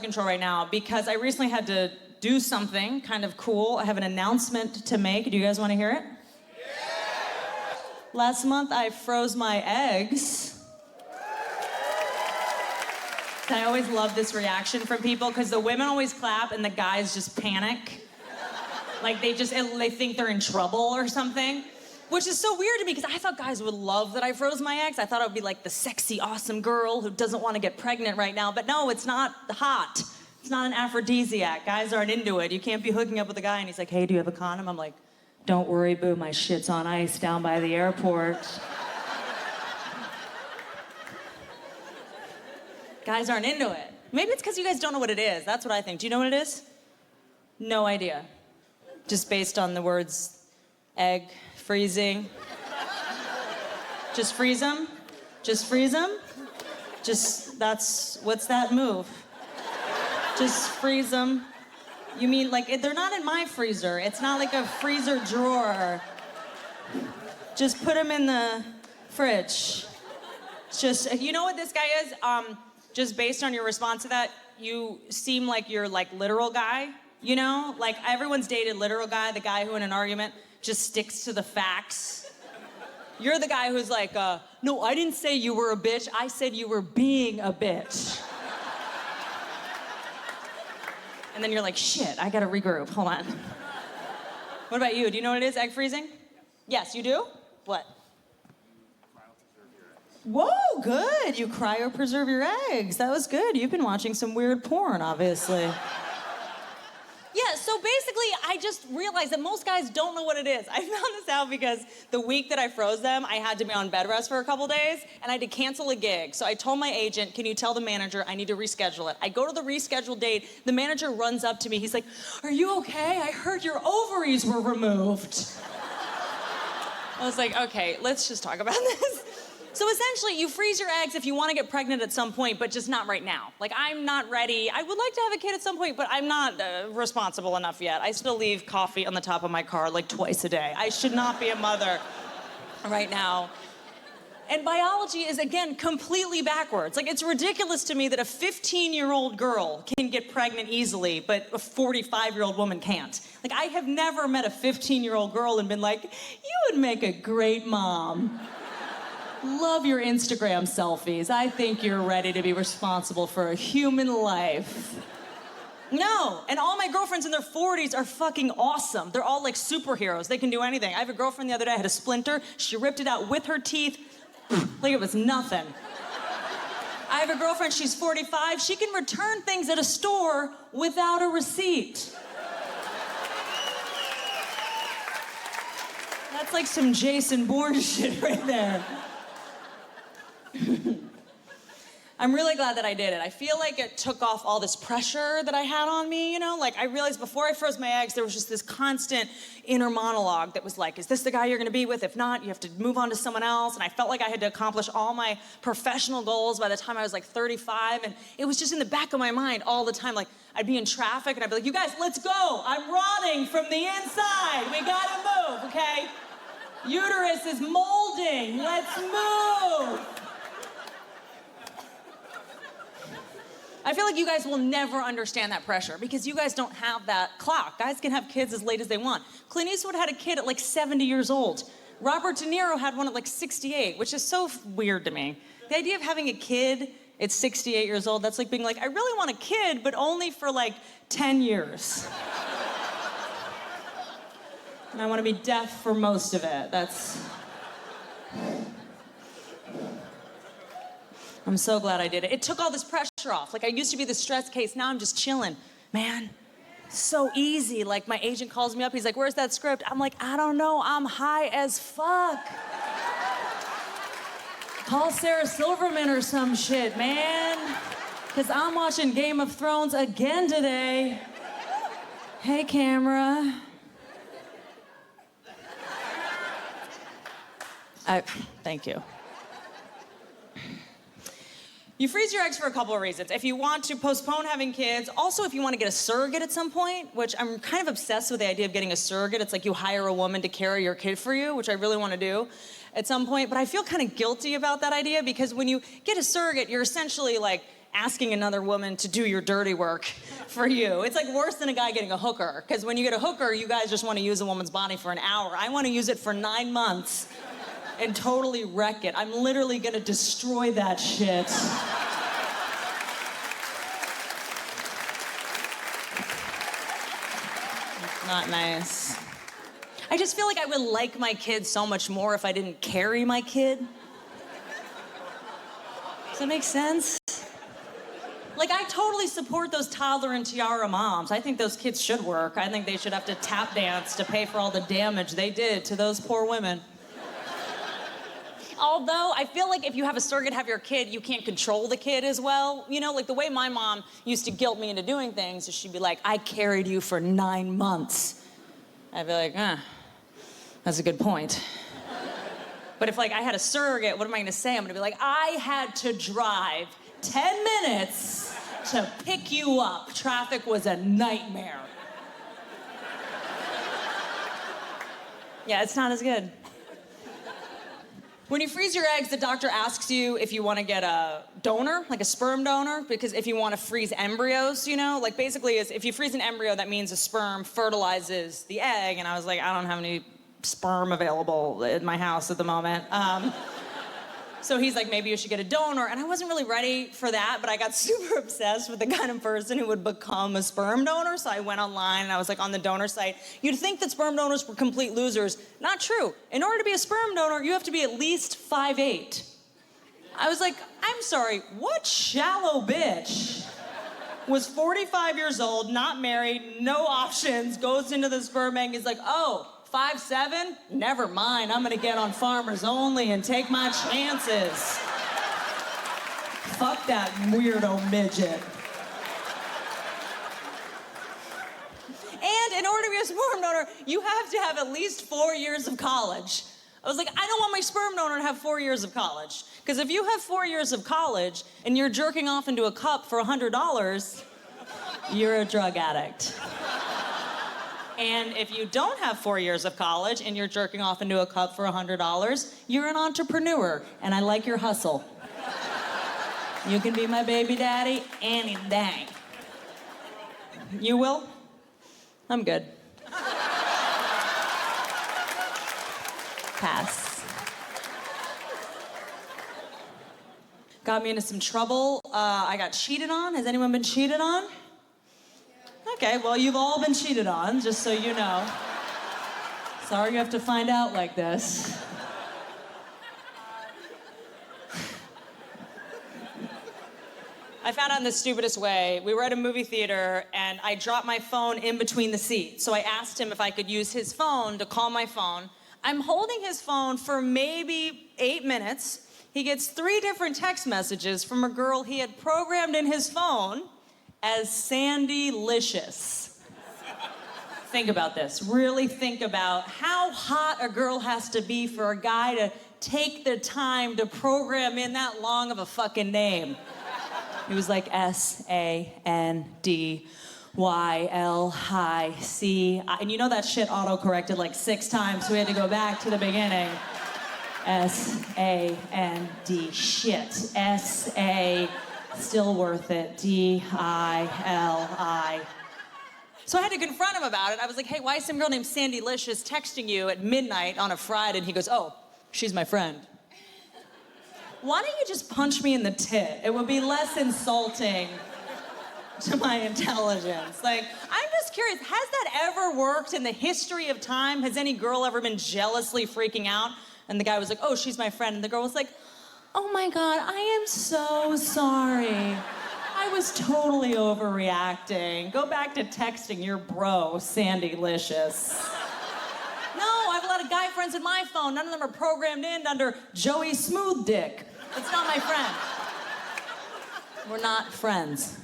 control right now because I recently had to do something kind of cool. I have an announcement to make. Do you guys want to hear it? Yeah! Last month I froze my eggs. And I always love this reaction from people because the women always clap and the guys just panic. Like they think they're in trouble or something. Which is so weird to me because I thought guys would love that I froze my eggs. I thought I would be like the sexy, awesome girl who doesn't want to get pregnant right now. But no, it's not hot. It's not an aphrodisiac. Guys aren't into it. You can't be hooking up with a guy and he's like, hey, do you have a condom? I'm like, don't worry, boo, my shit's on ice down by the airport. Guys aren't into it. Maybe it's because you guys don't know what it is. That's what I think. Do you know what it is? No idea. Just based on the words egg, freezing. Just freeze them? Just freeze them? What's that move? Just freeze them. You mean like, they're not in my freezer. It's not like a freezer drawer. Just put them in the fridge. Just, you know what this guy is? Just based on your response to that, you seem like you're like literal guy, you know? Like everyone's dated literal guy, the guy who in an argument just sticks to the facts. You're the guy who's like, no, I didn't say you were a bitch. I said you were being a bitch. And then you're like, shit, I gotta regroup, hold on. What about you? Do you know what it is, egg freezing? Yes, you do? What? Whoa, good. You cryopreserve your eggs. That was good. You've been watching some weird porn, obviously. Yeah, so basically, I just realized that most guys don't know what it is. I found this out because the week that I froze them, I had to be on bed rest for a couple days, and I had to cancel a gig. So I told my agent, can you tell the manager I need to reschedule it? I go to the rescheduled date. The manager runs up to me. He's like, are you okay? I heard your ovaries were removed. I was like, okay, let's just talk about this. So essentially, you freeze your eggs if you want to get pregnant at some point, but just not right now. Like, I'm not ready. I would like to have a kid at some point, but I'm not responsible enough yet. I still leave coffee on the top of my car like twice a day. I should not be a mother right now. And biology is, again, completely backwards. Like, it's ridiculous to me that a 15-year-old girl can get pregnant easily, but a 45-year-old woman can't. Like, I have never met a 15-year-old girl and been like, you would make a great mom. Love your Instagram selfies. I think you're ready to be responsible for a human life. No, and all my girlfriends in their 40s are fucking awesome. They're all like superheroes. They can do anything. I have a girlfriend the other day, had a splinter. She ripped it out with her teeth like it was nothing. I have a girlfriend, she's 45. She can return things at a store without a receipt. That's like some Jason Bourne shit right there. I'm really glad that I did it. I feel like it took off all this pressure that I had on me, you know? Like, I realized before I froze my eggs, there was just this constant inner monologue that was like, is this the guy you're gonna be with? If not, you have to move on to someone else. And I felt like I had to accomplish all my professional goals by the time I was like 35. And it was just in the back of my mind all the time. Like, I'd be in traffic and I'd be like, you guys, let's go. I'm rotting from the inside. We gotta move, okay? Uterus is molding. Let's move. I feel like you guys will never understand that pressure because you guys don't have that clock. Guys can have kids as late as they want. Clint Eastwood had a kid at like 70 years old. Robert De Niro had one at like 68, which is so weird to me. The idea of having a kid at 68 years old, that's like being like, I really want a kid, but only for like 10 years. And I want to be deaf for most of it. I'm so glad I did it. It took all this pressure off. Like, I used to be the stress case. Now I'm just chilling. Man, so easy. Like, my agent calls me up. He's like, where's that script? I'm like, I don't know. I'm high as fuck. Call Sarah Silverman or some shit, man. Because I'm watching Game of Thrones again today. Hey, camera. Thank you. You freeze your eggs for a couple of reasons. If you want to postpone having kids, also if you want to get a surrogate at some point, which I'm kind of obsessed with the idea of getting a surrogate. It's like you hire a woman to carry your kid for you, which I really want to do at some point. But I feel kind of guilty about that idea because when you get a surrogate, you're essentially like asking another woman to do your dirty work for you. It's like worse than a guy getting a hooker, because when you get a hooker, you guys just want to use a woman's body for an hour. I want to use it for 9 months and totally wreck it. I'm literally gonna destroy that shit. Not nice. I just feel like I would like my kid so much more if I didn't carry my kid. Does that make sense? Like, I totally support those toddler and tiara moms. I think those kids should work. I think they should have to tap dance to pay for all the damage they did to those poor women. Although, I feel like if you have a surrogate have your kid, you can't control the kid as well. You know, like the way my mom used to guilt me into doing things is she'd be like, I carried you for 9 months. I'd be like, that's a good point. But if like I had a surrogate, what am I gonna say? I'm gonna be like, I had to drive 10 minutes to pick you up. Traffic was a nightmare. Yeah, it's not as good. When you freeze your eggs, the doctor asks you if you want to get a donor, like a sperm donor, because if you want to freeze embryos, you know, like basically if you freeze an embryo, that means a sperm fertilizes the egg. And I was like, I don't have any sperm available in my house at the moment. So he's like, maybe you should get a donor. And I wasn't really ready for that, but I got super obsessed with the kind of person who would become a sperm donor. So I went online and I was like on the donor site. You'd think that sperm donors were complete losers. Not true. In order to be a sperm donor, you have to be at least 5'8". I was like, I'm sorry, what shallow bitch was 45 years old, not married, no options, goes into the sperm bank, is like, oh, 5'7"? Never mind, I'm gonna get on Farmers Only and take my chances. Fuck that weirdo midget. And in order to be a sperm donor, you have to have at least 4 years of college. I was like, I don't want my sperm donor to have 4 years of college. Because if you have 4 years of college and you're jerking off into a cup for $100, you're a drug addict. And if you don't have 4 years of college and you're jerking off into a cup for $100, you're an entrepreneur, and I like your hustle. You can be my baby daddy any day. You will? I'm good. Pass. Got me into some trouble. I got cheated on. Has anyone been cheated on? Okay, well, you've all been cheated on, just so you know. Sorry you have to find out like this. I found out in the stupidest way. We were at a movie theater, and I dropped my phone in between the seats. So I asked him if I could use his phone to call my phone. I'm holding his phone for maybe 8 minutes. He gets 3 different text messages from a girl he had programmed in his phone as Sandy Luscious. Think about this. Really think about how hot a girl has to be for a guy to take the time to program in that long of a fucking name. It was like SANDYLIC. And you know that shit auto-corrected like 6 times, so we had to go back to the beginning. SAND, shit. SA, still worth it, DILI. So I had to confront him about it. I was like, hey, why is some girl named Sandy Licious texting you at midnight on a Friday? And he goes, oh, she's my friend. Why don't you just punch me in the tit? It would be less insulting to my intelligence. Like, I'm just curious, has that ever worked in the history of time? Has any girl ever been jealously freaking out? And the guy was like, oh, she's my friend. And the girl was like, oh my God, I am so sorry. I was totally overreacting. Go back to texting your bro, Sandy Licious. No, I have a lot of guy friends in my phone. None of them are programmed in under Joey Smooth Dick. That's not my friend. We're not friends.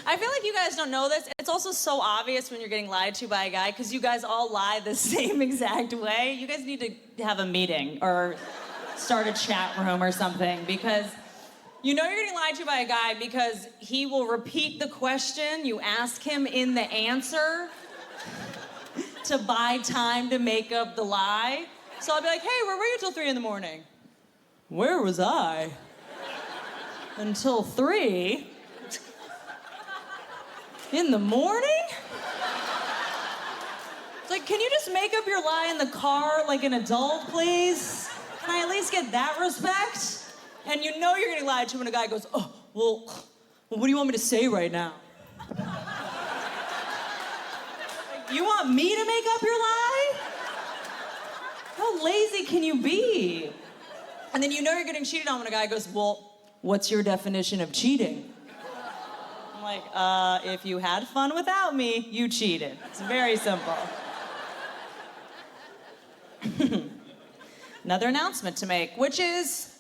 I feel like you guys don't know this. It's also so obvious when you're getting lied to by a guy because you guys all lie the same exact way. You guys need to have a meeting or start a chat room or something because you know you're getting lied to by a guy because he will repeat the question you ask him in the answer to buy time to make up the lie. So I'll be like, hey, where were you till 3 in the morning? Where was I? Until 3 in the morning? It's like, can you just make up your lie in the car like an adult, please? Can I at least get that respect? And you know you're getting lied to when a guy goes, oh, well, what do you want me to say right now? You want me to make up your lie? How lazy can you be? And then you know you're getting cheated on when a guy goes, well, what's your definition of cheating? I'm like, if you had fun without me, you cheated. It's very simple. Another announcement to make, which is,